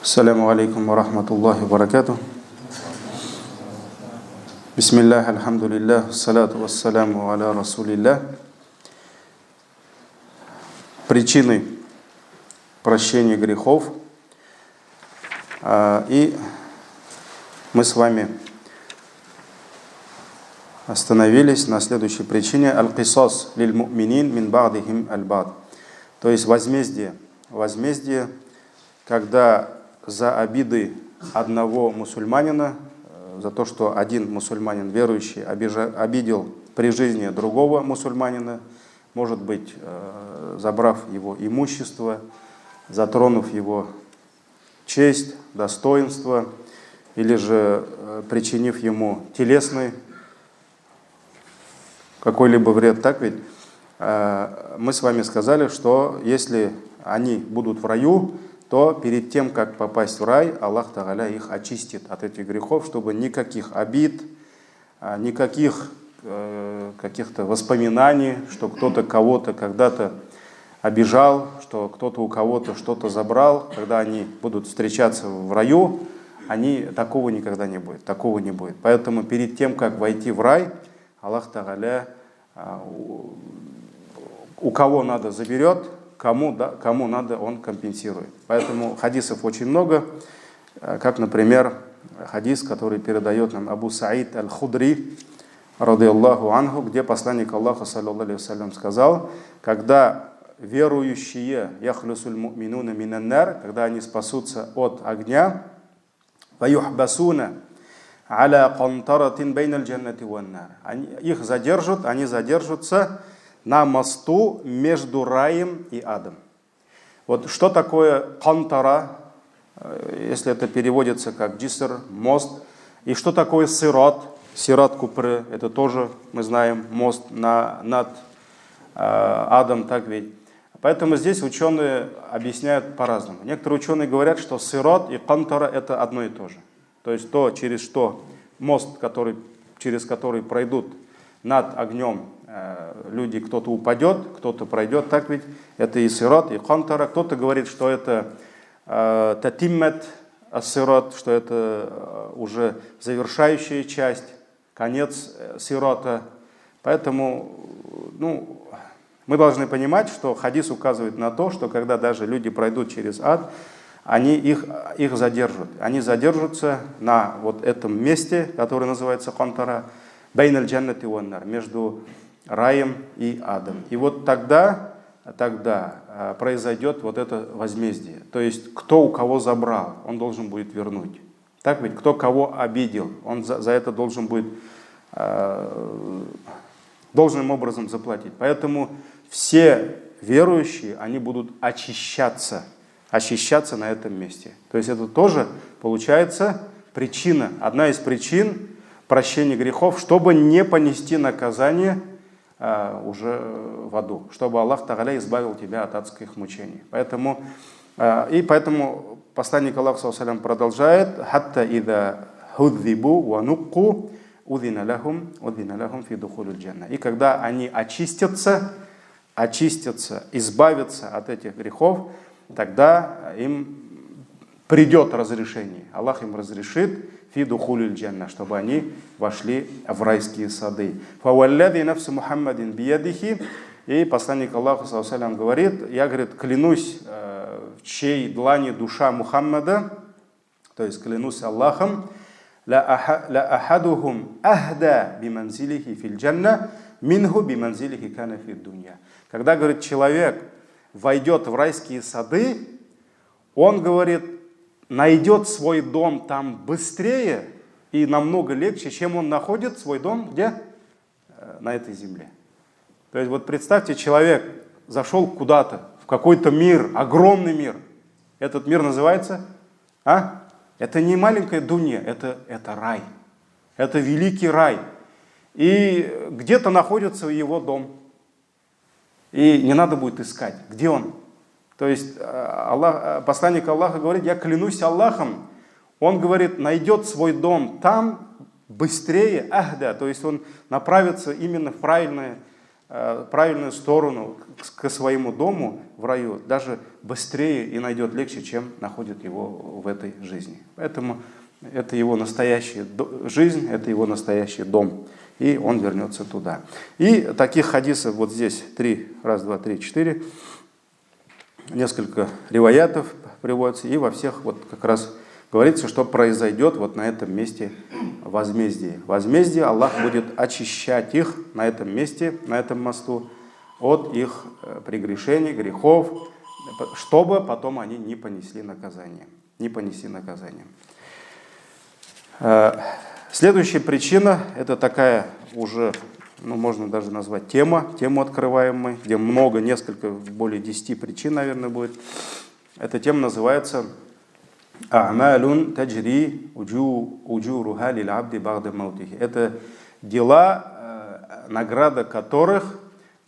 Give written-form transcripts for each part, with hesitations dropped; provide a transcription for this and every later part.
Ассаляму алейкум ва рахматуллахи ва баракатух. Бисмиллах, альхамдулиллах, салату вассаляму аля расулиллах. Причины прощения грехов. И мы с вами остановились на следующей причине. Аль-кисас лиль му'минин мин ба'дихим аль-бад. То есть возмездие. Возмездие, когда за обиды одного мусульманина, за то, что один мусульманин верующий обидел при жизни другого мусульманина, может быть, забрав его имущество, затронув его честь, достоинство, или же причинив ему телесный какой-либо вред. Так ведь мы с вами сказали, что если они будут в раю, то перед тем, как попасть в рай, Аллах Тааля их очистит от этих грехов, чтобы никаких обид, никаких каких-то воспоминаний, что кто-то кого-то когда-то обижал, что кто-то у кого-то что-то забрал. Когда они будут встречаться в раю, такого никогда не будет, такого не будет. Поэтому перед тем, как войти в рай, Аллах Тааля у кого надо заберет, кому надо, он компенсирует. Поэтому хадисов очень много, как, например, хадис, который передает нам Абу Саид аль-Худри, радийаллаху анху, где посланник Аллаха, саллаллаху алейхи вассалям, сказал: когда верующие, яхлюсуль му'минуна минан-нар, когда они спасутся от огня, ваюхбасуна аля кантаратин бейналь джаннати ван-нар, их задержат, они задержатся на мосту между раем и адом. Вот что такое кантара, если это переводится как джиср, мост, и что такое сират, сират купры, это тоже, мы знаем, мост над адом, так ведь. Поэтому здесь ученые объясняют по-разному. Некоторые ученые говорят, что сират и кантара это одно и то же. То есть то, через что мост, через который пройдут над огнем люди, кто-то упадет, кто-то пройдет, так ведь, это и сират, и кантара. Кто-то говорит, что это татиммат ас-сират, что это уже завершающая часть, конец сирата. Поэтому, мы должны понимать, что хадис указывает на то, что когда даже люди пройдут через ад, они их задержат. Они задержатся на вот этом месте, которое называется кантара, бейналь джаннати ван-нар, между раем и адом. И вот тогда произойдет вот это возмездие. То есть, кто у кого забрал, он должен будет вернуть. Так ведь, кто кого обидел, он за это должен будет должным образом заплатить. Поэтому все верующие, они будут очищаться на этом месте. То есть, это тоже получается причина, одна из причин прощения грехов, чтобы не понести наказание уже в аду, чтобы Аллах Тааля избавил тебя от адских мучений. Поэтому посланник Аллаха, саллаллаху алейхи продолжает: «Хатта ида худзибу ва нукку удина лахум фи духулиль джанна». И когда они очистятся, избавятся от этих грехов, тогда им придет разрешение. Аллах им разрешит фи духулиль джанна, чтобы они вошли в райские сады. Фаваллади нафсу Мухаммадин биядихи. И посланник Аллаха, саллаллаху алейхи вассалям, говорит: я, говорит, клянусь, в чьей длани душа Мухаммада, то есть клянусь Аллахом, ла ахадухум ахда биманзилихи фил джанна минху биманзилихи кана фид дунья. Когда, говорит, человек войдет в райские сады, он, говорит, найдет свой дом там быстрее и намного легче, чем он находит свой дом где? На этой земле. То есть вот представьте, человек зашел куда-то, в какой-то мир, огромный мир. Этот мир называется? Это не маленькая дунья, это рай. Это великий рай. И где-то находится его дом. И не надо будет искать, где он. То есть посланник Аллаха говорит: я клянусь Аллахом, он, говорит, найдет свой дом там быстрее, ахда, то есть он направится именно в правильное правильную сторону к своему дому в раю даже быстрее и найдет легче, чем находит его в этой жизни. Поэтому это его настоящая жизнь, это его настоящий дом, и он вернется туда. И таких хадисов вот здесь 3, раз, два, три, 4, несколько риваятов приводится, и во всех вот как раз говорится, что произойдет вот на этом месте возмездие. Возмездие Аллах будет очищать их на этом месте, на этом мосту, от их прегрешений, грехов, чтобы потом они не понесли наказание. Не понесли наказание. Следующая причина, это такая уже, можно даже назвать тему открываем мы, где много, несколько, более 10 причин, наверное, будет. Эта тема называется «А'малун таджри уджуруха лиль абди бa'да маутихи». Это дела, награда которых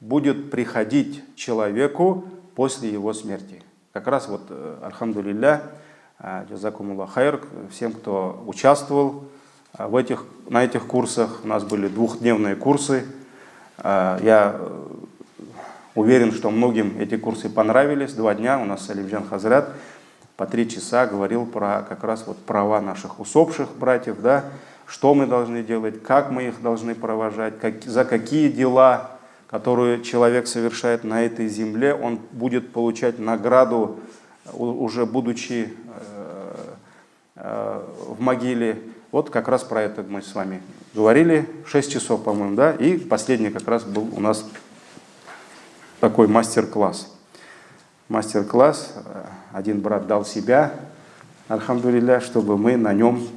будет приходить человеку после его смерти. Как раз вот, альхамдулилля, джазакумуллах хайр, всем, кто участвовал на этих курсах. У нас были 2-дневные курсы. Я уверен, что многим эти курсы понравились. 2 дня у нас Салимджан Хазрат по 3 часа говорил про как раз вот права наших усопших братьев, да, что мы должны делать, как мы их должны провожать, за какие дела, которые человек совершает на этой земле, он будет получать награду, уже будучи в могиле. Вот как раз про это мы с вами говорили, 6 часов, по-моему, да, и последний как раз был у нас такой мастер-класс. Мастер-класс, один брат дал себя, альхамдулилля, чтобы мы на нем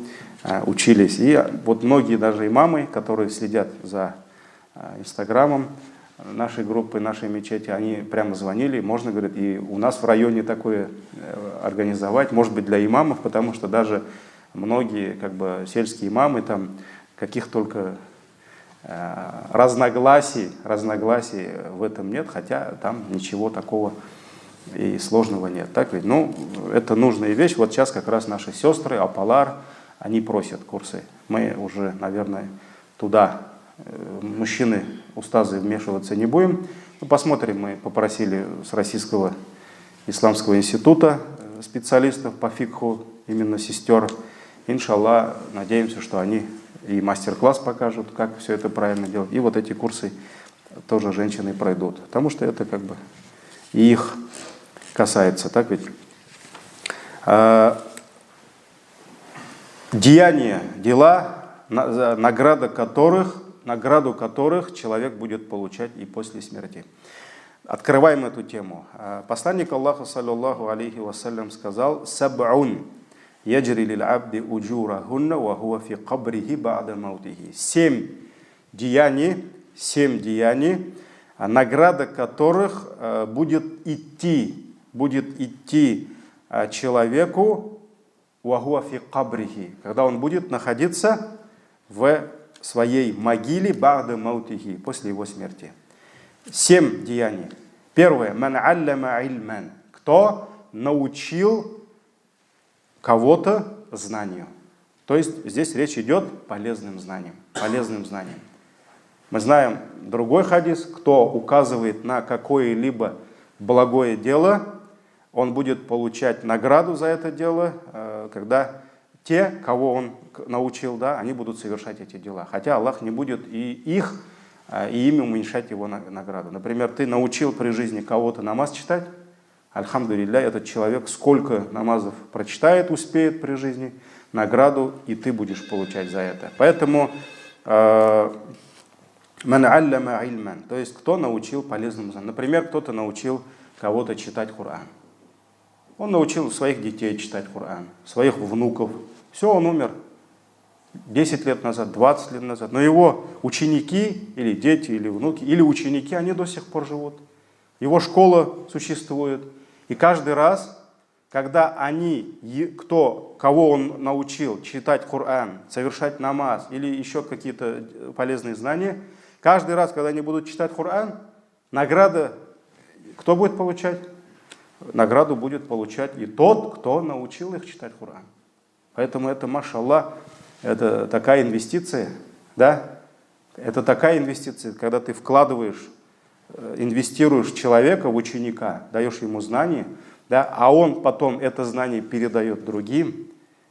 учились. И вот многие даже имамы, которые следят за инстаграмом нашей группы, нашей мечети, они прямо звонили, можно, говорит, и у нас в районе такое организовать, может быть, для имамов, потому что даже многие как бы сельские имамы, там каких только разногласий в этом нет, хотя там ничего такого и сложного нет. Так ведь? Ну, это нужная вещь. Вот сейчас как раз наши сестры, Апалар, они просят курсы. Мы уже, наверное, туда, мужчины, устазы, вмешиваться не будем. Ну, посмотрим, мы попросили с Российского исламского института специалистов по фикху, именно сестер. Иншаллах, надеемся, что они и мастер-класс покажут, как все это правильно делать. И вот эти курсы тоже женщины пройдут. Потому что это как бы и их касается. Так ведь? Деяния, дела, награду которых человек будет получать и после смерти. Открываем эту тему. Посланник Аллаха, саллаллаху алейхи вассалям, сказал: «Саб'ун яджри лиль абди уджурахунна ва хуа фи кабрихи ба'да маутихи». 7 деяний, награда которых будет идти человеку ва хуа фи кабрихи, когда он будет находиться в своей могиле ба'да маутихи, после его смерти. 7 деяний. Первое. Ман аллама ильман. Кто научил кого-то знанию. То есть здесь речь идет полезным знанием. Мы знаем другой хадис. Кто указывает на какое-либо благое дело, он будет получать награду за это дело, когда те, кого он научил, да, они будут совершать эти дела. Хотя Аллах не будет и ими уменьшать его награду. Например, ты научил при жизни кого-то намаз читать, альхамдулилля, этот человек сколько намазов прочитает, успеет при жизни, награду и ты будешь получать за это. Поэтому ман аллама ильман, то есть кто научил полезному знанию. Например, кто-то научил кого-то читать Коран. Он научил своих детей читать Коран, своих внуков. Все, он умер 10 лет назад, 20 лет назад. Но его ученики, или дети, или внуки, или ученики, они до сих пор живут. Его школа существует. И каждый раз, когда кого он научил читать Коран, совершать намаз или еще какие-то полезные знания, каждый раз, когда они будут читать Коран, награда кто будет получать? Награду будет получать и тот, кто научил их читать Коран. Поэтому это, машаллах, это такая инвестиция, да? Это такая инвестиция, когда ты вкладываешь инвестируешь в человека, в ученика, даешь ему знания, да, а он потом это знание передает другим,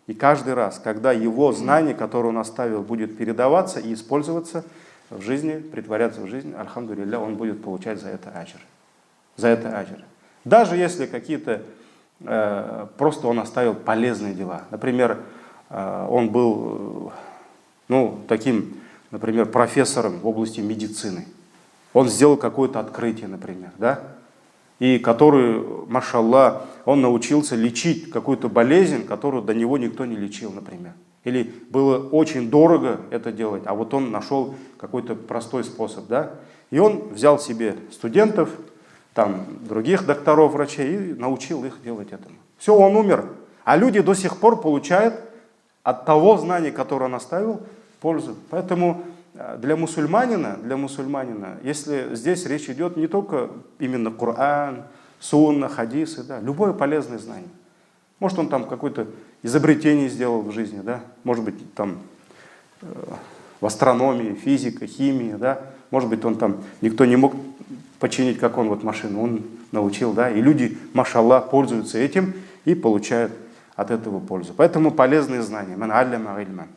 и каждый раз, когда его знание, которое он оставил, будет передаваться и использоваться в жизни, притворяться в жизнь, альхамдулилля, он будет получать за это аджр. За это аджр. Даже если какие-то, просто он оставил полезные дела. Например, он был, таким, например, профессором в области медицины. Он сделал какое-то открытие, например, да? И который, машаллах, он научился лечить какую-то болезнь, которую до него никто не лечил, например. Или было очень дорого это делать, а вот он нашел какой-то простой способ, да? И он взял себе студентов, там, других докторов, врачей и научил их делать этому. Все, он умер. А люди до сих пор получают от того знания, которое он оставил, пользу. Поэтому для мусульманина, если здесь речь идет не только именно Коран, сунна, хадисы, да, любое полезное знание. Может, он там какое-то изобретение сделал в жизни, да, может быть, там в астрономии, физика, химии, да, может быть, он там, никто не мог починить, как он вот машину, он научил, да, и люди, машаллах, пользуются этим и получают от этого пользу. Поэтому полезные знания. Ман алляма ильма.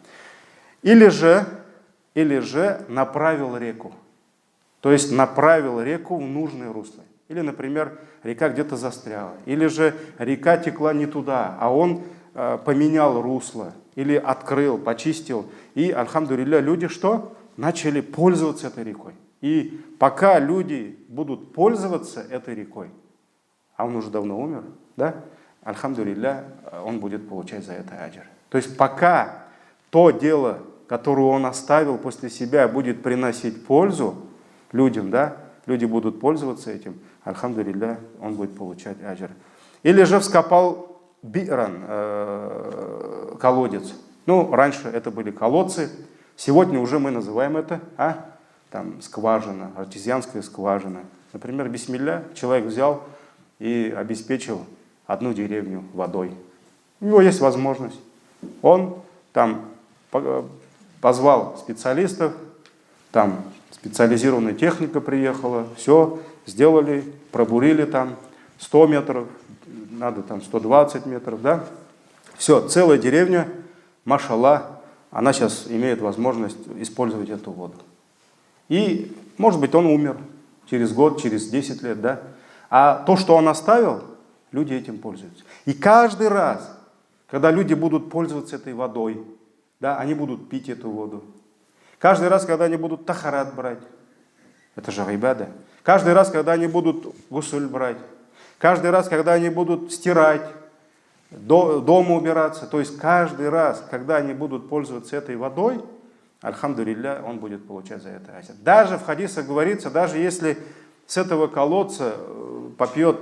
Или же направил реку. То есть направил реку в нужное русло. Или, например, река где-то застряла. Или же река текла не туда, а он поменял русло. Или открыл, почистил. И, альхамдулилля, люди что? Начали пользоваться этой рекой. И пока люди будут пользоваться этой рекой, а он уже давно умер, да? Альхамдулилля, он будет получать за это аджр. То есть пока то дело, которое он оставил после себя, будет приносить пользу людям, да, люди будут пользоваться этим, альхамдулилля, он будет получать аджр. Или же вскопал биран, колодец. Раньше это были колодцы, сегодня уже мы называем это там, скважина, артезианская скважина. Например, бисмилля, человек взял и обеспечил одну деревню водой. У него есть возможность. Он там позвал специалистов, там специализированная техника приехала, все сделали, пробурили там 100 метров, надо там 120 метров, да? Все, целая деревня, машаллах, она сейчас имеет возможность использовать эту воду. И, может быть, он умер через год, через 10 лет, да? А то, что он оставил, люди этим пользуются. И каждый раз, когда люди будут пользоваться этой водой, да, они будут пить эту воду. Каждый раз, когда они будут тахарат брать, это же ибада. Каждый раз, когда они будут гусуль брать. Каждый раз, когда они будут стирать, дома убираться. То есть каждый раз, когда они будут пользоваться этой водой, альхамдулилля, он будет получать за это аджр. Даже в хадисах говорится, даже если с этого колодца попьет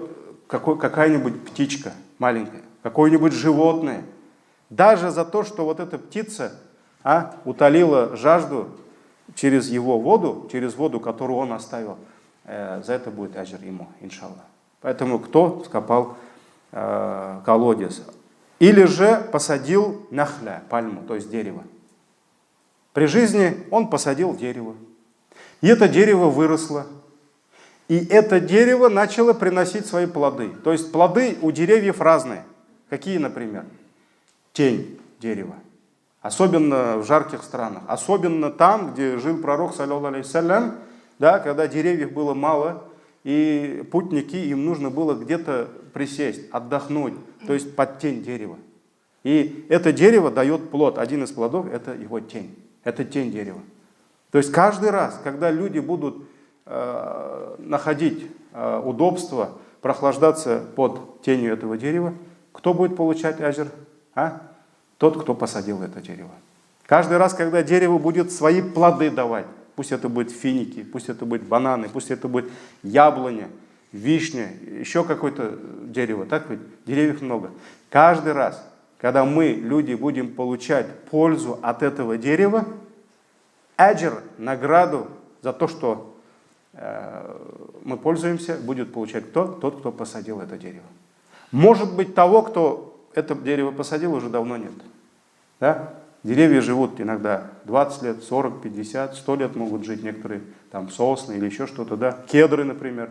какая-нибудь птичка маленькая, какое-нибудь животное, даже за то, что вот эта птица утолила жажду через его воду, через воду, которую он оставил, за это будет аджр ему, иншаллах. Поэтому кто скопал колодец? Или же посадил нахля, пальму, то есть дерево. При жизни он посадил дерево. И это дерево выросло. И это дерево начало приносить свои плоды. То есть плоды у деревьев разные. Какие, например? Тень дерева. Особенно в жарких странах. Особенно там, где жил пророк, саллаллаху алейхиссалям, да, когда деревьев было мало, и путники, им нужно было где-то присесть, отдохнуть, то есть под тень дерева. И это дерево дает плод. Один из плодов – это его тень. Это тень дерева. То есть каждый раз, когда люди будут находить удобство, прохлаждаться под тенью этого дерева, кто будет получать аджр? Тот, кто посадил это дерево. Каждый раз, когда дерево будет свои плоды давать, пусть это будет финики, пусть это будет бананы, пусть это будет яблоня, вишня, еще какое-то дерево, так ведь? Деревьев много. Каждый раз, когда мы, люди, будем получать пользу от этого дерева, аджр, награду за то, что мы пользуемся, будет получать кто? Тот, кто посадил это дерево. Может быть, того, кто это дерево посадил, уже давно нет. Да? Деревья живут иногда 20 лет, 40, 50, 100 лет могут жить некоторые, там сосны или еще что-то, да, кедры, например.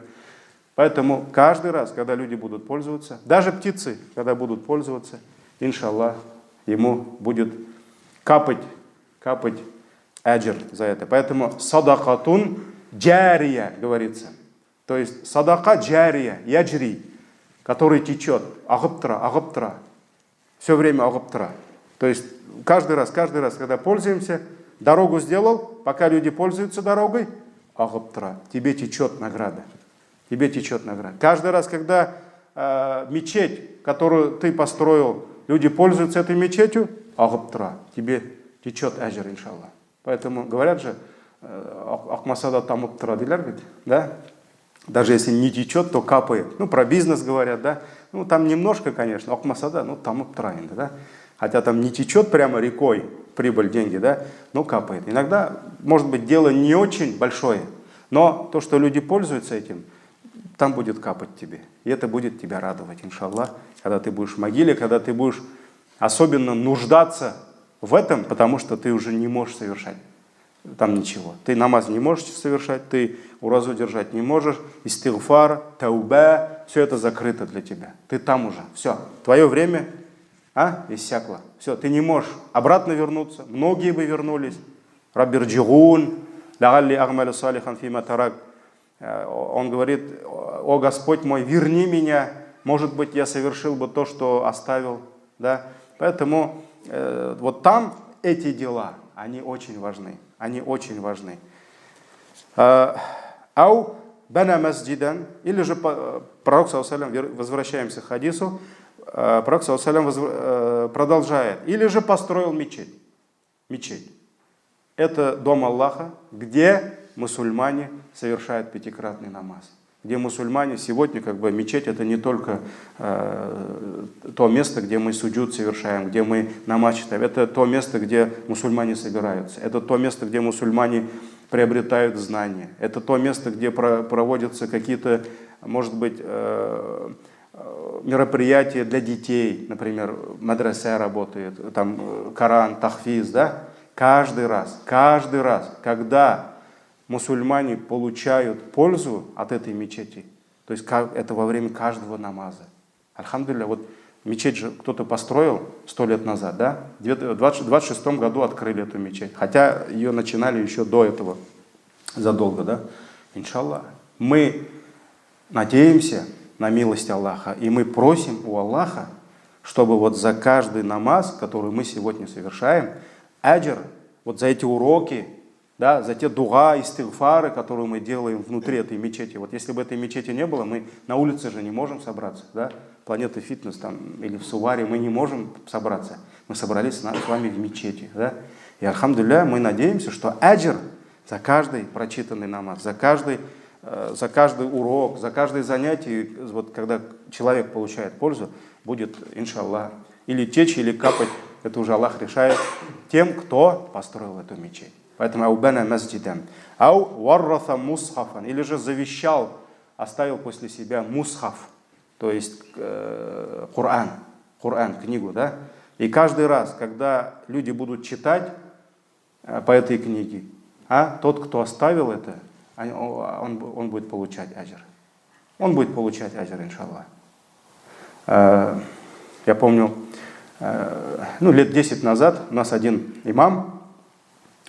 Поэтому каждый раз, когда люди будут пользоваться, даже птицы, когда будут пользоваться, иншаллах, ему будет капать аджр за это. Поэтому садакатун джария говорится. То есть садака джария, яджри, который течет, агабтра, все время агабтра. То есть каждый раз, когда пользуемся, дорогу сделал, пока люди пользуются дорогой, агабтра, тебе течет награда. Тебе течет награда. Каждый раз, когда мечеть, которую ты построил, люди пользуются этой мечетью, агабтра, тебе течет аджр, иншаллах. Поэтому говорят же, акмасада тамуптра, да? Даже если не течет, то капает. Ну, про бизнес говорят, да? Ну, там немножко, конечно, акмасада, ну, тамуптра, да? Хотя там не течет прямо рекой прибыль, деньги, да? Но капает. Иногда, может быть, дело не очень большое, но то, что люди пользуются этим, там будет капать тебе. И это будет тебя радовать, иншаллах, когда ты будешь в могиле, когда ты будешь особенно нуждаться в этом, потому что ты уже не можешь совершать там ничего. Ты намаз не можешь совершать, ты уразу держать не можешь, истигфар, таубе, все это закрыто для тебя. Ты там уже, все, твое время иссякло. Все, ты не можешь обратно вернуться. Многие бы вернулись. Раббирджигун, лагалли агмалю салихан фима тарак. Он говорит: о Господь мой, верни меня, может быть, я совершил бы то, что оставил. Да? Поэтому вот там эти дела, они очень важны. Они очень важны. Ау бана масджидан, или же пророк, возвращаемся к хадису, пророк продолжает, или же построил мечеть. Мечеть. Это дом Аллаха, где мусульмане совершают пятикратный намаз. Где мусульмане сегодня, мечеть это не только то место, где мы суджуд совершаем, где мы намаз читаем. Это то место, где мусульмане собираются. Это то место, где мусульмане приобретают знания. Это то место, где проводятся какие-то, может быть, мероприятия для детей. Например, мадраса работает, там Коран, тахфиз, да? Каждый раз, когда мусульмане получают пользу от этой мечети, то есть это во время каждого намаза. Альхамдулилля, вот мечеть же кто-то построил 100 лет назад, да? В 26 году открыли эту мечеть, хотя ее начинали еще до этого, задолго, да? Иншаллах. Мы надеемся на милость Аллаха, и мы просим у Аллаха, чтобы вот за каждый намаз, который мы сегодня совершаем, аджр, вот за эти уроки, да, за те дуга, истигфары, которые мы делаем внутри этой мечети. Вот если бы этой мечети не было, мы на улице же не можем собраться, да? Планета Фитнес там, или в Суваре мы не можем собраться. Мы собрались с вами в мечети. Да? И альхамдулилля, мы надеемся, что аджр за каждый прочитанный намаз, за каждый урок, за каждое занятие, вот когда человек получает пользу, будет, иншаллах, или течь, или капать, это уже Аллах решает, тем, кто построил эту мечеть. Поэтому аубана масджидан. Ау варратha мусхафан, или же завещал, оставил после себя мусхаф, то есть Коран, книгу, да? И каждый раз, когда люди будут читать по этой книге, тот, кто оставил это, он будет получать аджр. Он будет получать аджр, иншаллах. Я помню, лет 10 назад у нас один имам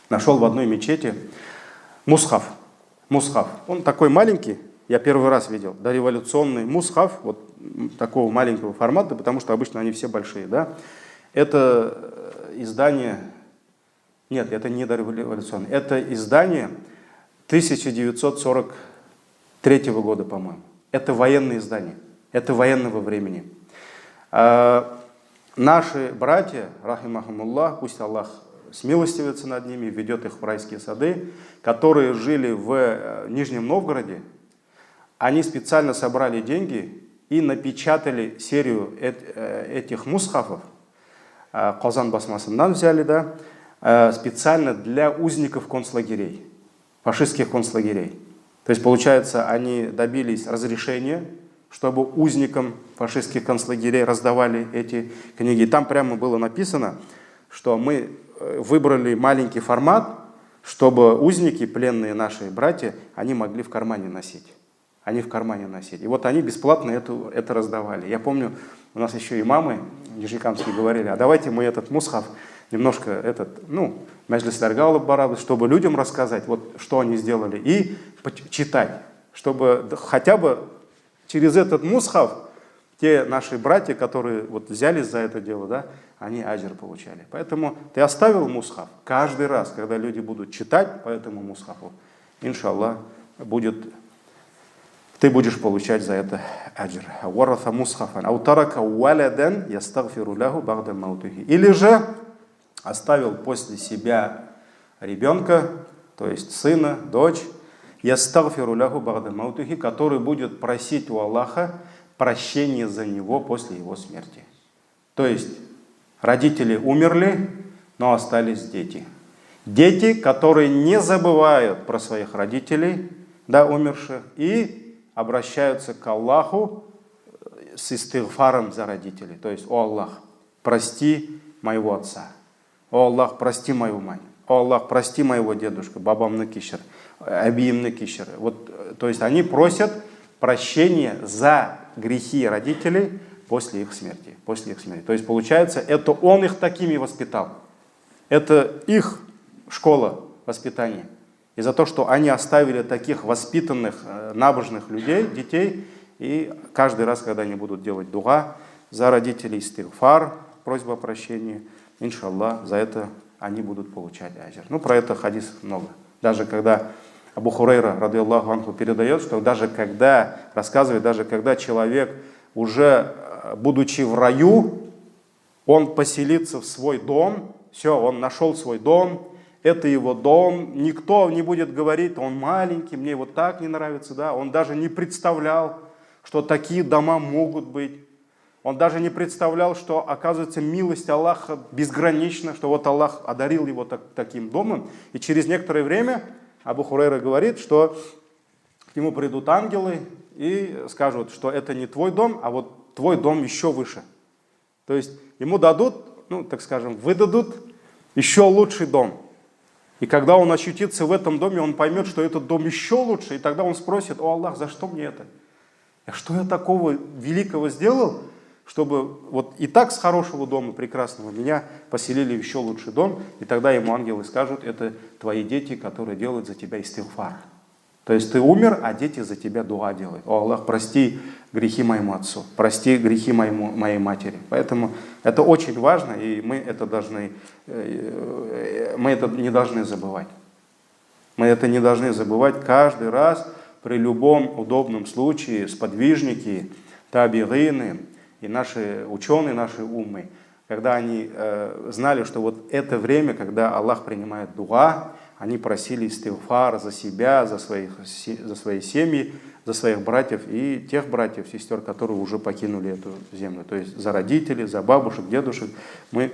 нашел в одной мечети мусхаф. Он такой маленький, я первый раз видел, дореволюционный мусхаф, вот такого маленького формата, потому что обычно они все большие, да. Это издание, нет, это не дореволюционное, это издание 1943 года, по-моему. Это военное издание, это военного времени. Наши братья, рахимахумуллах, пусть Аллах смилостивится над ними, ведет их в райские сады, которые жили в Нижнем Новгороде, они специально собрали деньги и напечатали серию этих мусхафов, Казан басмасынан взяли, да, специально для узников концлагерей, фашистских концлагерей. То есть, получается, они добились разрешения, чтобы узникам фашистских концлагерей раздавали эти книги. И там прямо было написано, что мы выбрали маленький формат, чтобы узники, пленные наши братья, они могли в кармане носить. Они в кармане носить. И вот они бесплатно это раздавали. Я помню, у нас еще имамы нижнекамские говорили, а давайте мы этот мусхаф немножко, мәжлисләргә алып барабыз, чтобы людям рассказать, вот что они сделали, и читать, чтобы хотя бы через этот мусхаф те наши братья, которые вот взялись за это дело, да, они аджр получали. Поэтому ты оставил мусхаф. Каждый раз, когда люди будут читать по этому мусхафу, иншаллах, ты будешь получать за это аджр. Варатха мусхафан. Аутарака валадан ястагфиру лаху бa'да маутихи. Или же оставил после себя ребенка, то есть сына, дочь, ястагфиру лаху бa'да маутихи, который будет просить у Аллаха прощения за него после его смерти. То есть родители умерли, но остались дети. Дети, которые не забывают про своих родителей, да, умерших, и обращаются к Аллаху с истигфаром за родителей. То есть: о Аллах, прости моего отца. О Аллах, прости мою мать. О Аллах, прости моего дедушку, бабамны кишер, абиимны кишер. Вот, то есть они просят прощения за грехи родителей после их смерти. То есть получается, это он их такими воспитал. Это их школа воспитания. И за то, что они оставили таких воспитанных, набожных людей, детей, и каждый раз, когда они будут делать дуга за родителей, истигфар, просьба о прощении, иншаллах, за это они будут получать аджр. Про это хадис много. Даже когда Абу Хурайра, радийаллаху анху, передает, что даже когда человек, уже будучи в раю, он поселится в свой дом, все, он нашел свой дом, это его дом, никто не будет говорить, он маленький, мне вот так не нравится, да, он даже не представлял, что такие дома могут быть. Он даже не представлял, что, оказывается, милость Аллаха безгранична, что вот Аллах одарил его таким домом. И через некоторое время Абу Хурайра говорит, что к нему придут ангелы и скажут, что это не твой дом, а вот твой дом еще выше. То есть ему дадут, выдадут еще лучший дом. И когда он очутится в этом доме, он поймет, что этот дом еще лучше, и тогда он спросит: о Аллах, за что мне это? Что я такого великого сделал, чтобы вот и так с хорошего дома прекрасного меня поселили в еще лучший дом? И тогда ему ангелы скажут: это твои дети, которые делают за тебя истигфар. То есть ты умер, а дети за тебя дуа делают. О Аллах, прости грехи моему отцу, прости грехи моей матери. Поэтому это очень важно, и мы это не должны забывать. Мы это не должны забывать каждый раз при любом удобном случае. Сподвижники, табигины и наши ученые, наши уммы, когда они знали, что вот это время, когда Аллах принимает дуа, они просили истигфар за себя, за свои семьи, за своих братьев и тех братьев, сестер, которые уже покинули эту землю. То есть за родителей, за бабушек, дедушек мы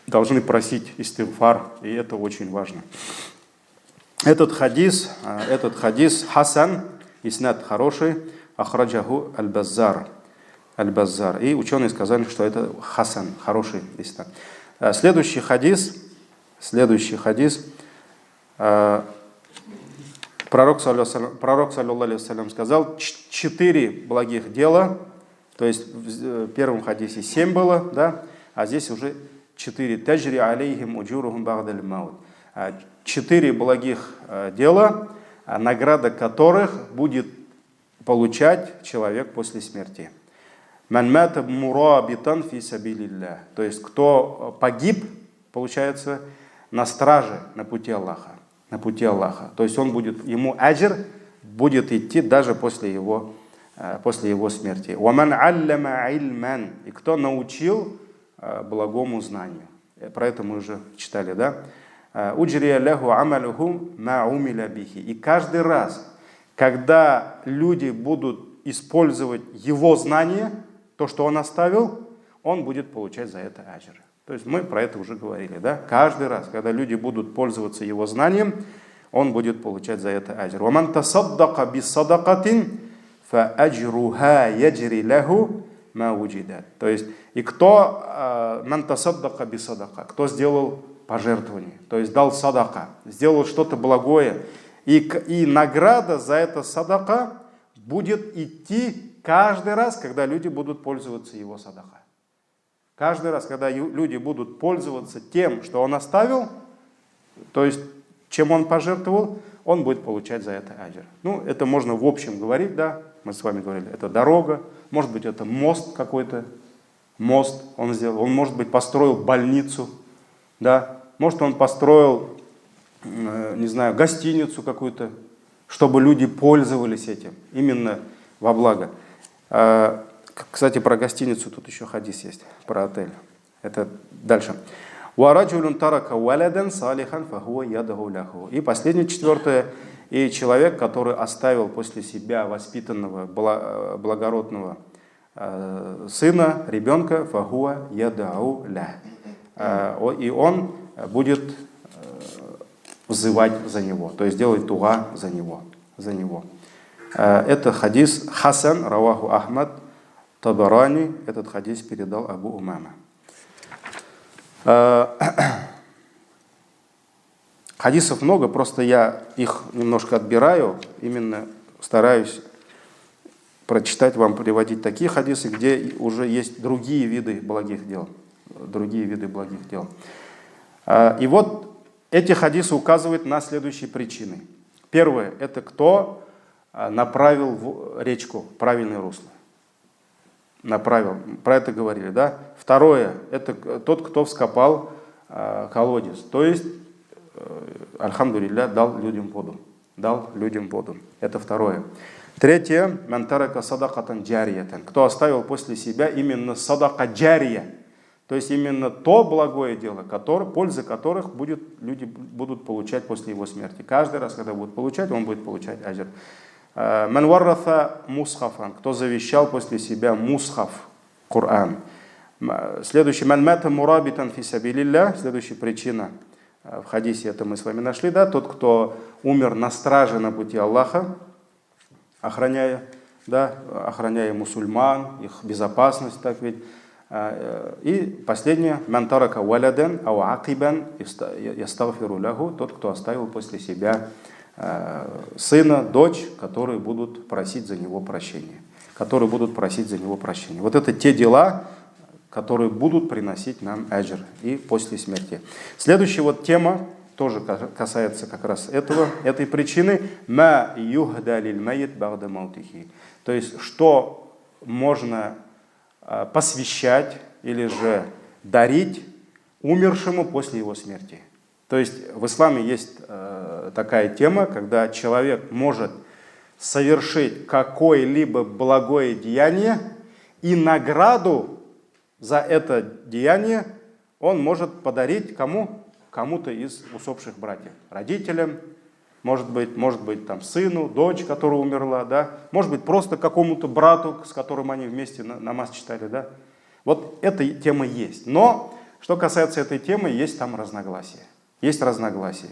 должны просить истигфар, и это очень важно. Этот хадис хасан, иснад хороший, ахраджаху аль-Баззар. И ученые сказали, что это хасан, хороший иснад. Следующий хадис. Пророк, саллаллаху алейхи вассалям, сказал 4 благих дела, то есть в первом хадисе 7 было, да, а здесь уже 4. Таджри алейхим уджурухум бa'даль маут. 4 благих дела, награда которых будет получать человек после смерти. Ман мата мурабитан фи сабилилля. То есть кто погиб, получается, на страже на пути Аллаха. То есть ему аджр будет идти даже после его смерти. Ваман аллама ильман. И кто научил благому знанию. Про это мы уже читали, да? Уджрия ляху амалюху ма умиля бихи. И каждый раз, когда люди будут использовать его знание, то, что он оставил, он будет получать за это аджр. То есть мы про это уже говорили, да? Каждый раз, когда люди будут пользоваться его знанием, он будет получать за это аджр. وَمَنْ تَصَدَّقَ بِالصَّدَقَةٍ فَأَجْرُهَا يَجْرِ لَهُ مَا وُجِدَتْ. То есть, и кто «ман тасаддака бисадака», кто сделал пожертвование, то есть дал садака, сделал что-то благое, и награда за это садака будет идти каждый раз, когда люди будут пользоваться его садака. Каждый раз, когда люди будут пользоваться тем, что он оставил, то есть чем он пожертвовал, он будет получать за это аджр. Ну, это можно в общем говорить, да, мы с вами говорили, это дорога, может быть, это мост какой-то, мост он сделал, он, может быть, построил больницу, да, может, он построил, не знаю, гостиницу какую-то, чтобы люди пользовались этим, именно во благо. Кстати, про гостиницу тут еще хадис есть, про отель. Это дальше. И последнее, четвертое. И человек, который оставил после себя воспитанного, благородного сына, ребенка, фахуа ядау ля. И он будет взывать за него, то есть делать туга за него. Это хадис Хасан, раваху Ахмад, Табарани, этот хадис передал Абу Умама. Хадисов много, просто я их немножко отбираю, именно стараюсь прочитать вам, приводить такие хадисы, где уже есть другие виды благих дел. И вот эти хадисы указывают на следующие причины. Первое, это кто направил в речку правильное русло. Направил, про это говорили, да? Второе, это тот, кто вскопал колодец, то есть, альхамдулилля, дал людям воду. Это второе. Третье, мантарака садакатан джариятан, кто оставил после себя именно садака джария, то есть именно то благое дело, пользы которых люди будут получать после его смерти. Каждый раз, когда будут получать, он будет получать аджр. Ман варратха мусхафан, кто завещал после себя мусхаф, Коран. Следующий, ман мата мурабитан фи сабилилля, следующая причина, в хадисе это мы с вами нашли, да, тот, кто умер на страже на пути Аллаха, охраняя мусульман, их безопасность, так ведь. И последнее, ман тарака валадан ау акибан ястагфиру лаху, тот, кто оставил после себя сына, дочь, которые будут просить за него прощения. Вот это те дела, которые будут приносить нам аджр и после смерти. Следующая вот тема тоже касается как раз этой причины. Ма юхда лиль майит ба'да маутихи. То есть, что можно посвящать или же дарить умершему после его смерти. То есть в исламе есть такая тема, когда человек может совершить какое-либо благое деяние, и награду за это деяние он может подарить кому-то из усопших братьев. Родителям, может быть там сыну, дочь, которая умерла, да? Может быть просто какому-то брату, с которым они вместе намаз читали. Да? Вот эта тема есть. Но что касается этой темы, есть там разногласия.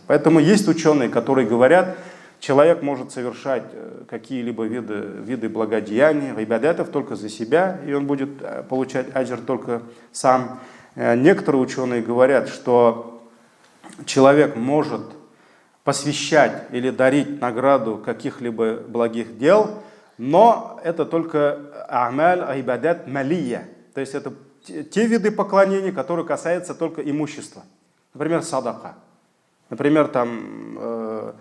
Поэтому есть ученые, которые говорят, человек может совершать какие-либо виды благодеяний, ибадатов только за себя, и он будет получать аджр только сам. Некоторые ученые говорят, что человек может посвящать или дарить награду каких-либо благих дел, но это только амаль айбадат малия, то есть это те виды поклонений, которые касаются только имущества. Например, садака. Например, там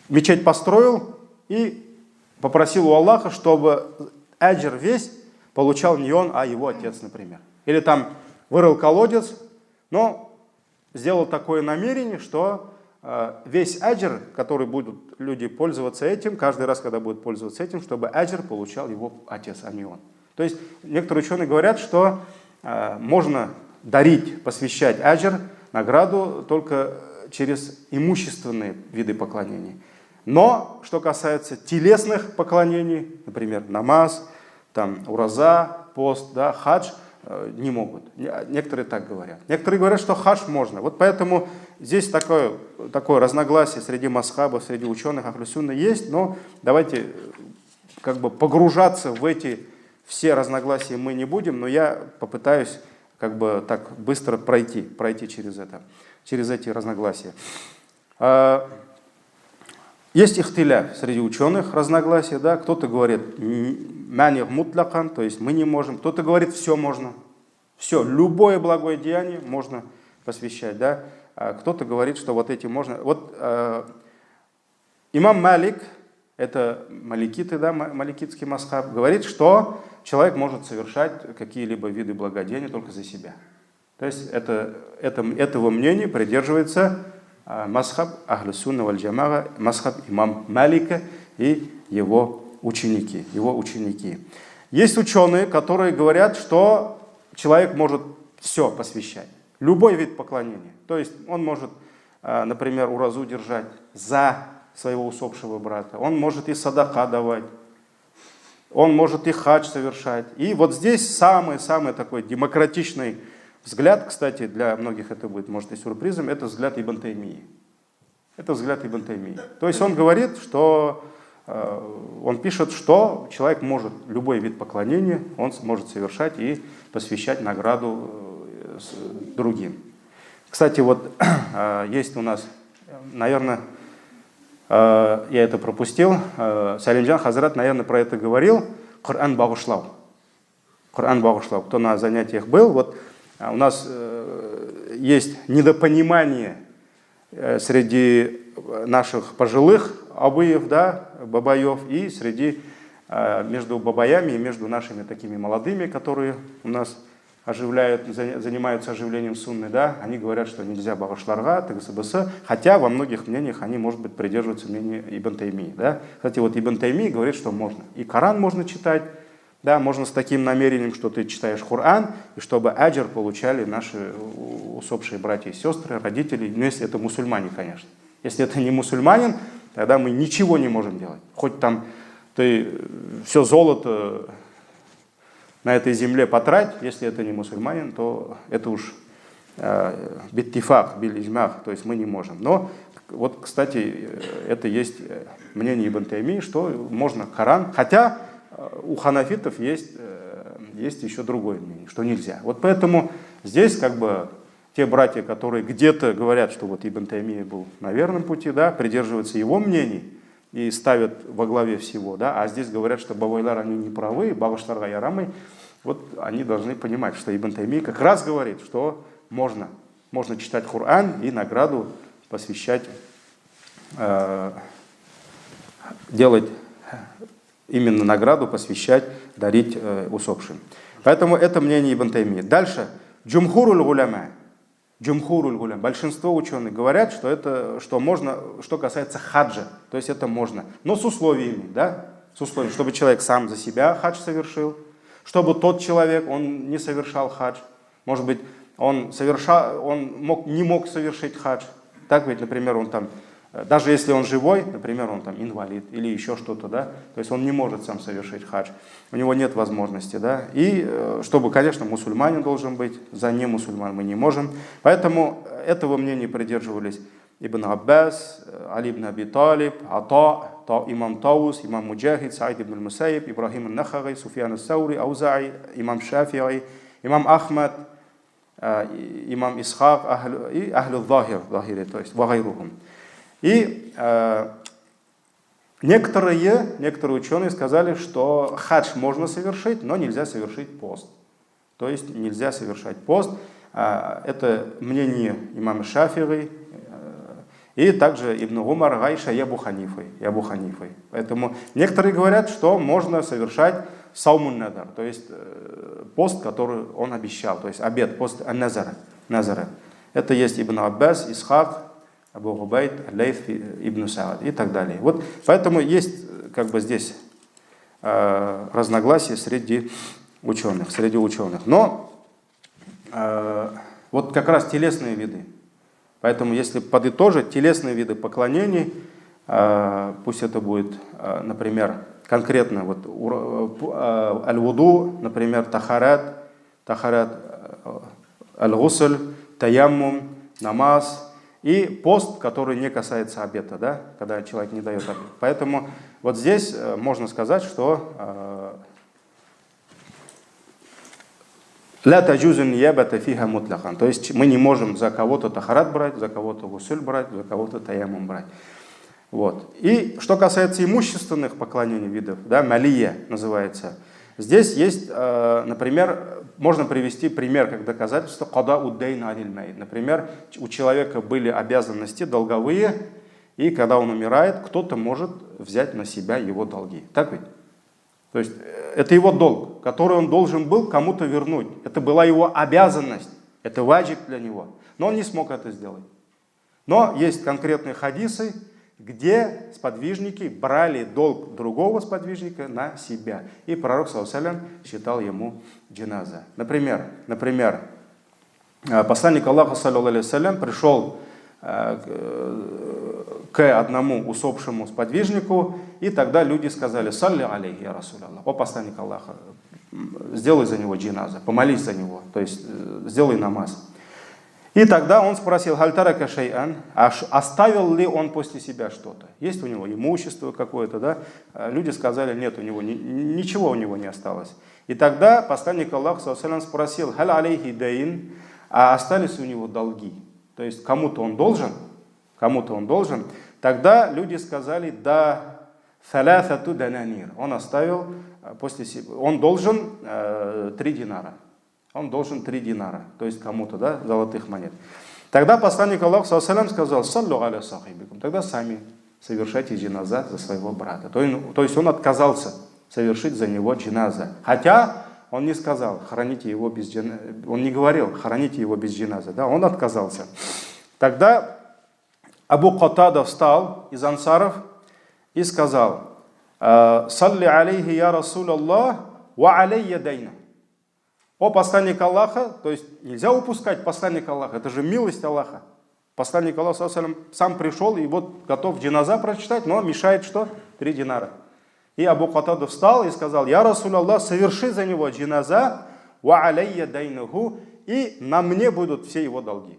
мечеть построил и попросил у Аллаха, чтобы аджр весь получал не он, а его отец, например. Или там вырыл колодец, но сделал такое намерение, что весь аджр, который будут люди пользоваться этим, каждый раз, когда будут пользоваться этим, чтобы аджр получал его отец, а не он. То есть некоторые ученые говорят, что можно дарить, посвящать аджр, награду только через имущественные виды поклонений. Но, что касается телесных поклонений, например, намаз, там, ураза, пост, да, хадж, не могут. Некоторые так говорят. Некоторые говорят, что хадж можно. Вот поэтому здесь такое разногласие среди масхабов, среди ученых ахлю сунна есть, но давайте погружаться в эти все разногласия мы не будем, но я попытаюсь как бы так быстро пройти через эти разногласия. Есть ихтиляф среди ученых, разногласия, да, кто-то говорит «мани мутлакан», то есть мы не можем, кто-то говорит «все можно». Все, любое благое деяние можно посвящать, да. А кто-то говорит, что вот эти можно. Вот имам Малик, это маликиты, да, маликитский масхаб, говорит, что человек может совершать какие-либо виды благодеяния только за себя. То есть этого мнения придерживается масхаб Ахлю Сунна валь Джамаа, масхаб имам Малика и его ученики. Есть ученые, которые говорят, что человек может все посвящать, любой вид поклонения. То есть он может, например, уразу держать за своего усопшего брата, он может и садака давать, он может и хадж совершать. И вот здесь самый такой демократичный взгляд, кстати, для многих это будет, может, и сюрпризом, это взгляд Ибн Таймии. То есть он говорит, что он пишет, что человек может любой вид поклонения, он может совершать и посвящать награду другим. Кстати, вот есть у нас, наверное, я это пропустил, Салимджан Хазрат, наверное, про это говорил, Коран Багушлау. Кто на занятиях был, вот у нас есть недопонимание среди наших пожилых абыев, да, бабаев, и между бабаями и между нашими такими молодыми, которые у нас занимаются оживлением сунны, да, они говорят, что нельзя багышларга, тгсбс, хотя во многих мнениях они, может быть, придерживаются мнения Ибн Таймии. Да. Кстати, вот Ибн Таймии говорит, что можно. И Коран можно читать, да, можно с таким намерением, что ты читаешь Коран, и чтобы аджр получали наши усопшие братья и сестры, родители, ну, если это мусульмане, конечно. Если это не мусульманин, тогда мы ничего не можем делать. Хоть там ты все золото на этой земле потрать, если это не мусульманин, то это уж биттифак, биль-иджмах, то есть мы не можем. Но вот, кстати, это есть мнение Ибн Таймии, что можно Коран, хотя у ханафитов есть еще другое мнение, что нельзя. Вот поэтому здесь как бы те братья, которые где-то говорят, что вот Ибн Таймия был на верном пути, да, придерживаются его мнений и ставят во главе всего, да, а здесь говорят, что бабайлар они не правы, багышларга ярамы, вот они должны понимать, что Ибн Таймия как раз говорит, что можно читать Коран и награду посвящать, делать именно награду, посвящать, дарить усопшим. Поэтому это мнение Ибн Таймии. Дальше. Джумхуруль гуляма. Большинство ученых говорят, что можно, что касается хаджа, то есть это можно, но с условиями, да? С условием, чтобы человек сам за себя хадж совершил, чтобы тот человек, он не совершал хадж, может быть, он не мог совершить хадж, так ведь, например, он там, даже если он живой, например, он там инвалид или еще что-то, да, то есть он не может сам совершить хадж, у него нет возможности, да, и чтобы, конечно, мусульманин должен быть, за немусульман мы не можем, поэтому этого мнения придерживались Ибн Аббас, Али ибн Аби Талиб, Ата, имам Таус, имам Муджахид, Саид ибн Мусаиб, Ибрахим ан-Нахаги, Суфьян ас-Саури, Аузаи, имам Шафи'i, имам Ахмад, имам Исхак и Ахлю Захир, то есть вагайрухум. И некоторые ученые сказали, что хадж можно совершить, но нельзя совершить пост. То есть нельзя совершать пост. Это мнение имама Шафи'i и также Ибн Умар, Гайша и Абу Ханифы. Поэтому некоторые говорят, что можно совершать саумун надар, то есть пост, который он обещал, то есть обет, пост ан-назара. Это есть Ибн Аббас, Исхак, Абу Губайд, Лейф, Ибн Саад и так далее. Вот, поэтому есть как бы здесь разногласия среди ученых. Но вот как раз телесные виды. Поэтому если подытожить, телесные виды поклонений, пусть это будет, например, конкретно вот аль-вуду, например, тахарат, аль-гусль, таяммум, намаз, и пост, который не касается обета, да, когда человек не дает обет. Поэтому вот здесь можно сказать, что ля таджузу ниябата фиха мутляхан. То есть мы не можем за кого-то тахарат брать, за кого-то гусуль брать, за кого-то таяммум брать. Вот. И что касается имущественных поклонений видов, да, малия называется, здесь есть, например, можно привести пример как доказательство када уддейн алиль майт. Например, у человека были обязанности долговые, и когда он умирает, кто-то может взять на себя его долги. Так ведь? То есть это его долг, который он должен был кому-то вернуть. Это была его обязанность, это ваджиб для него. Но он не смог это сделать. Но есть конкретные хадисы, где сподвижники брали долг другого сподвижника на себя. И пророк, саллаллаху алейхи ва саллям, считал ему джиназа. Например, посланник Аллаха, саллаллаху алейхи ва саллям, пришел к одному усопшему сподвижнику, и тогда люди сказали: «Салли алейхи, я Расуль Аллах». О, посланник Аллаха, сделай за него джиназа, помолись за него, то есть сделай намаз. И тогда он спросил: «Халь тарака шай'ан», оставил ли он после себя что-то? Есть у него имущество какое-то, да? Люди сказали: нет, у него ничего у него не осталось. И тогда посланник Аллаха, саллаллаху алейхи ва саллям, спросил: «Халь алейхи даин», а остались у него долги? То есть кому-то он должен, Тогда люди сказали: «Да, фаляфату дананир». Он оставил после себя, он должен 3 динара. Он должен 3 динара, то есть кому-то, да, золотых монет. Тогда посланник Аллаха, саллаллаху алейхи ва саллям, сказал: «Саллю аля сахибикум». Тогда сами совершайте джиназа за своего брата. То есть он отказался совершить за него джиназа. Хотя он не сказал: храните его без джиназа. Он не говорил: храните его без джиназа. Да, он отказался. Тогда Абу Катада встал из ансаров и сказал: «Салли алейхи я Расуль Аллах, ва алейя дайна». О, посланник Аллаха, то есть нельзя упускать посланника Аллаха, это же милость Аллаха. Посланник Аллаха, саллаллаху алейхи ва саллям, сам пришел и вот готов джиназа прочитать, но мешает что? 3 динара. И Абу Катада встал и сказал: «Я Расуль Аллах, соверши за него джиназа, ва алейя дайнаху, и на мне будут все его долги».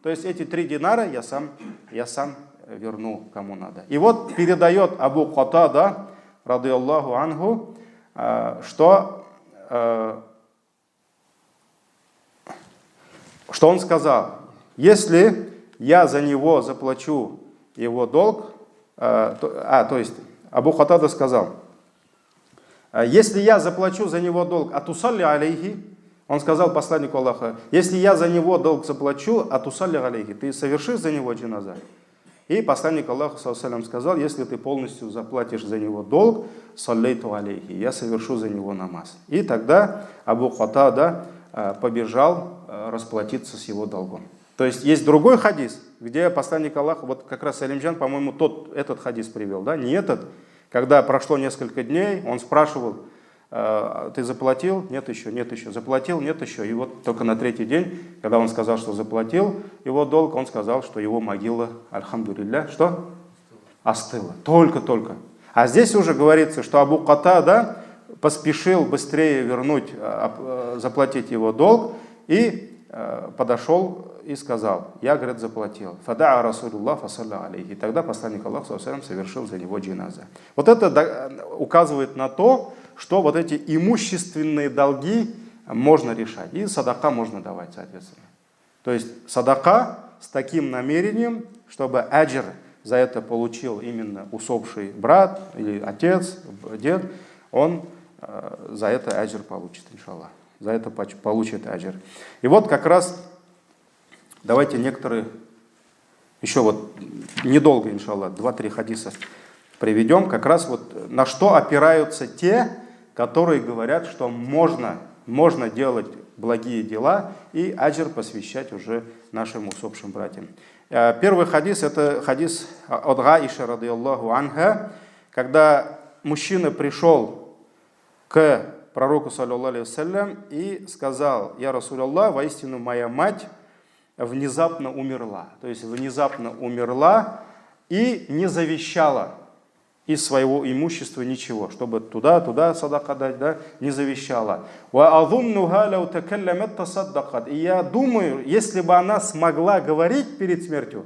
То есть эти 3 динара я сам верну кому надо. И вот передает Абу Катада, радийаллаху анху, что он сказал: если я за него заплачу его долг, то есть Абу Катада сказал: если я заплачу за него долг, атусалли алейхи, он сказал посланнику Аллаха: если я за него долг заплачу, атусалли алейхи, ты совершишь за него джиназа. И посланник Аллаха, саллаллаху алейхи ва саллям, сказал: если ты полностью заплатишь за него долг, саллейту алейхи, я совершу за него намаз. И тогда Абу Катада побежал расплатиться с его долгом. То есть есть другой хадис, где посланник Аллаха, вот как раз Салимджан, по-моему, этот хадис привел, да, не этот, когда прошло несколько дней, он спрашивал: ты заплатил? Нет еще, заплатил? Нет еще. И вот только на 3-й день, когда он сказал, что заплатил его долг, он сказал, что его могила, альхамдулилля, что? Остыла. Только. А здесь уже говорится, что Абу Катада поспешил быстрее заплатить его долг, и подошел и сказал: я, говорит, заплатил. Фадаа Расулуллах фасалля алейхи. И тогда посланник Аллаха, саллаллаху алейхи ва саллям, совершил за него джиназа. Вот это указывает на то, что вот эти имущественные долги можно решать. И садака можно давать, соответственно. То есть садака с таким намерением, чтобы аджр за это получил именно усопший брат или отец, дед, он за это аджр получит, иншаллах. За это получит аджр. И вот как раз давайте некоторые, еще вот недолго, иншаллах, 2-3 хадиса приведем, как раз вот на что опираются те, которые говорят, что можно делать благие дела и аджр посвящать уже нашим усопшим братьям. Первый хадис — это хадис от Гаиши, радийаллаху анха, когда мужчина пришел к пророку, саллаллаху алейхи ва саллям, и сказал: я Расуль Аллах, воистину моя мать внезапно умерла. То есть внезапно умерла и не завещала из своего имущества ничего, чтобы туда садака дать, да, не завещала. И я думаю, если бы она смогла говорить перед смертью,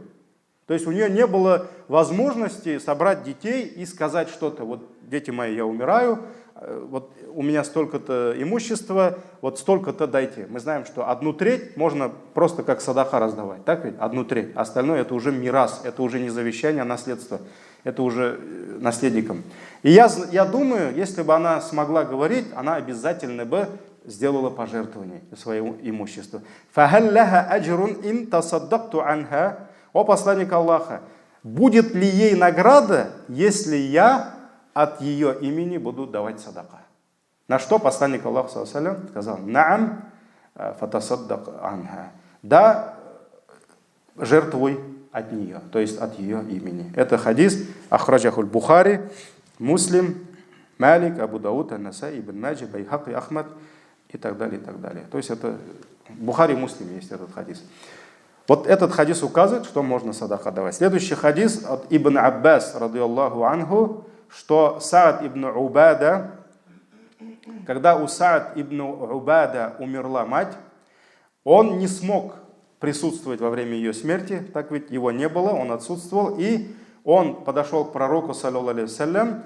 то есть у нее не было возможности собрать детей и сказать что-то: вот, дети мои, я умираю, вот у меня столько-то имущества, вот столько-то дайте. Мы знаем, что 1/3 можно просто как садаха раздавать, так ведь? 1/3. Остальное это уже мирас, это уже не завещание, а наследство. Это уже наследникам. И я думаю, если бы она смогла говорить, она обязательно бы сделала пожертвование своего имущества. فَهَلْ لَهَا أَجْرٌ إِن تَصَدَّقْتُ عَنْهَا. О посланник Аллаха, будет ли ей награда, если я от ее имени буду давать садака? На что посланник Аллаха сказал: «Наам фатасаддак анха». Да, жертвуй от нее, то есть от ее имени. Это хадис ахраджахуль Бухари, Муслим, Малик, Абу Дауд, Ан-Насаи, Ибн Маджи, Байхаки, Ахмад и так далее, и так далее. То есть это в Бухари, Муслим есть этот хадис. Вот этот хадис указывает, что можно садака давать. Следующий хадис от Ибн Аббас, радийаллаху анху, что Саад ибн Убада, когда у Саад ибн Убада умерла мать, он не смог присутствовать во время ее смерти, так ведь его не было, он отсутствовал, и он подошел к пророку, саллаллаху алейхи вассалям,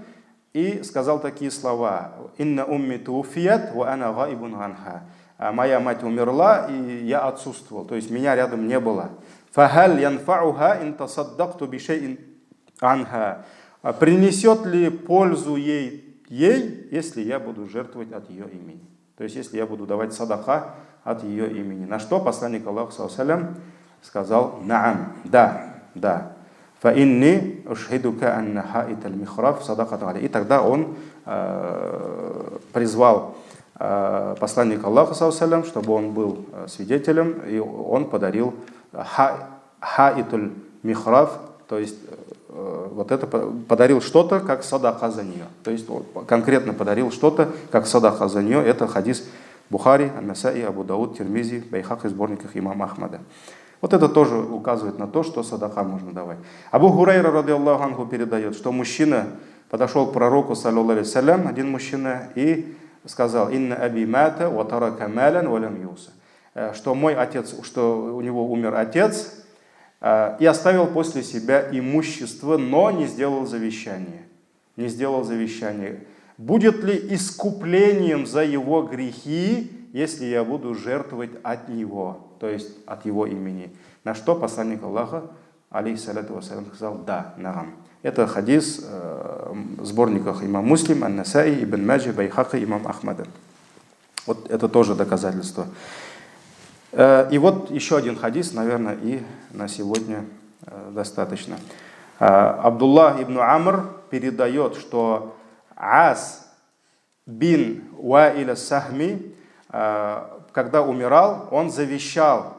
и сказал такие слова: «Инна умми туфият, ва ана гаибун анха». Моя мать умерла, и я отсутствовал, то есть меня рядом не было. «Фахаль янфауха ин тасаддакту бишейин анха». Принесет ли пользу ей, если я буду жертвовать от ее имени? То есть, если я буду давать садака от ее имени. На что посланник Аллаха, саллаллаху алейхи вассалям, сказал: «Наам, да. Фаинни ушхидука анна хаит аль-михраф садакат алей». И тогда он призвал посланника Аллаха, саллаллаху алейхи вассалям, чтобы он был свидетелем, и он подарил хаитуль михраф, то есть вот это подарил что-то как садака за нее. То есть конкретно подарил что-то как садака за нее. Это хадис Бухари, Ан-Насаи, Абу Дауд, Тирмизи, Байхаки, в сборниках имама Ахмада. Вот это тоже указывает на то, что садака можно давать. Абу Хурайра, радийаллаху анху, передает, что мужчина подошел к пророку, саллаллаху алейхи вассалям, один мужчина, и сказал: «Инна аби мата ва тарака малян ва лям юса». Что мой отец, что у него умер отец, и оставил после себя имущество, но не сделал завещание. Не сделал завещание. Будет ли искуплением за его грехи, если я буду жертвовать от него, то есть от его имени? На что посланник Аллаха, алейхиссалату вассалям, сказал: да, нагам. Это хадис в сборниках имам Муслим, Ан-Насаи, Ибн Маджи, Байхаки, имам Ахмада. Вот это тоже доказательство. И вот еще один хадис, наверное, и на сегодня достаточно. Абдуллах ибн Амр передает, что Ас бин Уаиля Сахми, когда умирал, он завещал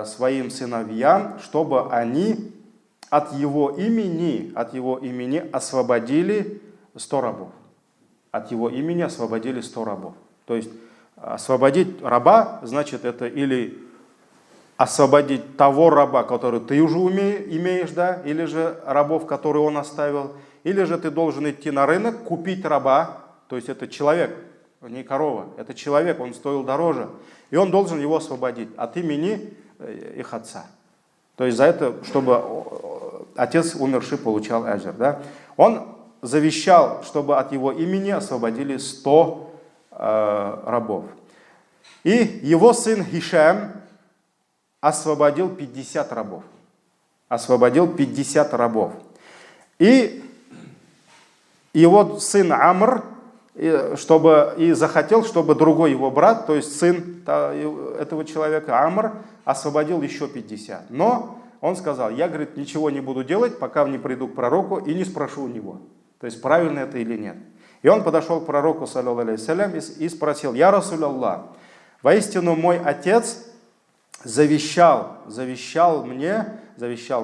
своим сыновьям, чтобы они от его имени освободили 100 рабов. От его имени освободили 100 рабов. То есть освободить раба, значит, это или освободить того раба, который ты уже имеешь, да, или же рабов, которые он оставил, или же ты должен идти на рынок, купить раба, то есть это человек, не корова, это человек, он стоил дороже, и он должен его освободить от имени их отца. То есть за это, чтобы отец умерший получал аджр, да. Он завещал, чтобы от его имени освободили 100 рабов. И его сын Хишам освободил 50 рабов. Освободил 50 рабов. И его сын Амр захотел, чтобы другой его брат, то есть сын этого человека Амр, освободил еще 50. Но он сказал: я, говорит, ничего не буду делать, пока не приду к пророку и не спрошу у него. То есть правильно это или нет. И он подошел к пророку, саллаллаху алейхи вассалям, и спросил: «Я Расуль Аллах, воистину мой отец завещал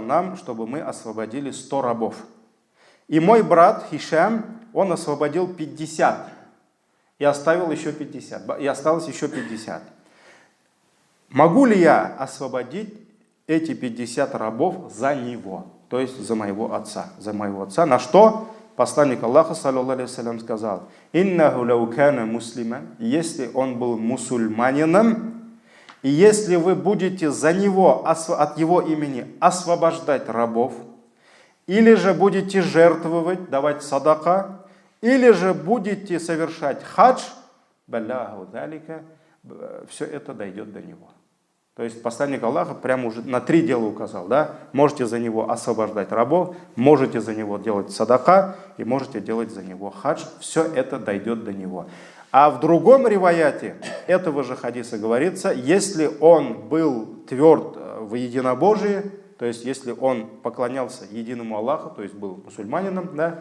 нам, чтобы мы освободили 100 рабов. И мой брат Хишам, он освободил 50, и оставил еще 50, и осталось еще 50. Могу ли я освободить эти 50 рабов за него, то есть за моего отца, На что посланник Аллаха, саллаллаху алейхи вассалям, сказал: «Иннаху лау кана муслиман», если он был мусульманином, и если вы будете за него, от его имени освобождать рабов, или же будете жертвовать, давать садака, или же будете совершать хадж, балягу далика, все это дойдет до него. То есть посланник Аллаха прямо уже на 3 дела указал, да? Можете за него освобождать рабов, можете за него делать садака и можете делать за него хадж, все это дойдет до него. А в другом риваяте этого же хадиса говорится, если он был тверд в единобожии, то есть если он поклонялся единому Аллаху, то есть был мусульманином, да,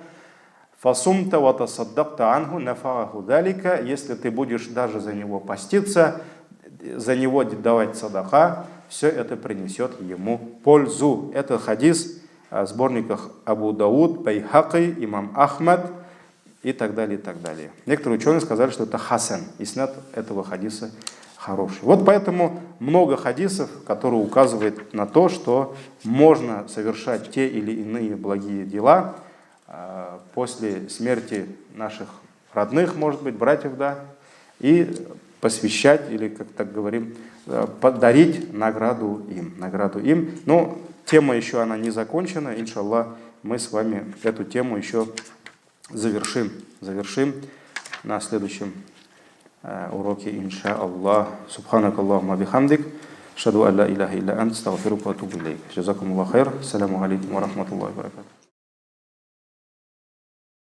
фасумта ва тасаддакта анху нафаху далика, если ты будешь даже за него поститься, за него давать садака, все это принесет ему пользу. Это хадис в сборниках Абу Дауд, Байхаки, имам Ахмад и так далее, и так далее. Некоторые ученые сказали, что это хасан, иснад этого хадиса хороший. Вот поэтому много хадисов, которые указывают на то, что можно совершать те или иные благие дела после смерти наших родных, может быть, братьев, да, и посвящать, или, как так говорим, подарить награду им. Но тема еще она не закончена, иншаллах, мы с вами эту тему еще завершим на следующем уроке, иншаллах. Субханакаллахумма бихамдик, шаду алла иляха илля ант, астагфирука ва атубу илейк. Джазакумуллаху хайр. Ассаламу алейкум ва рахматуллахи ва баракатух.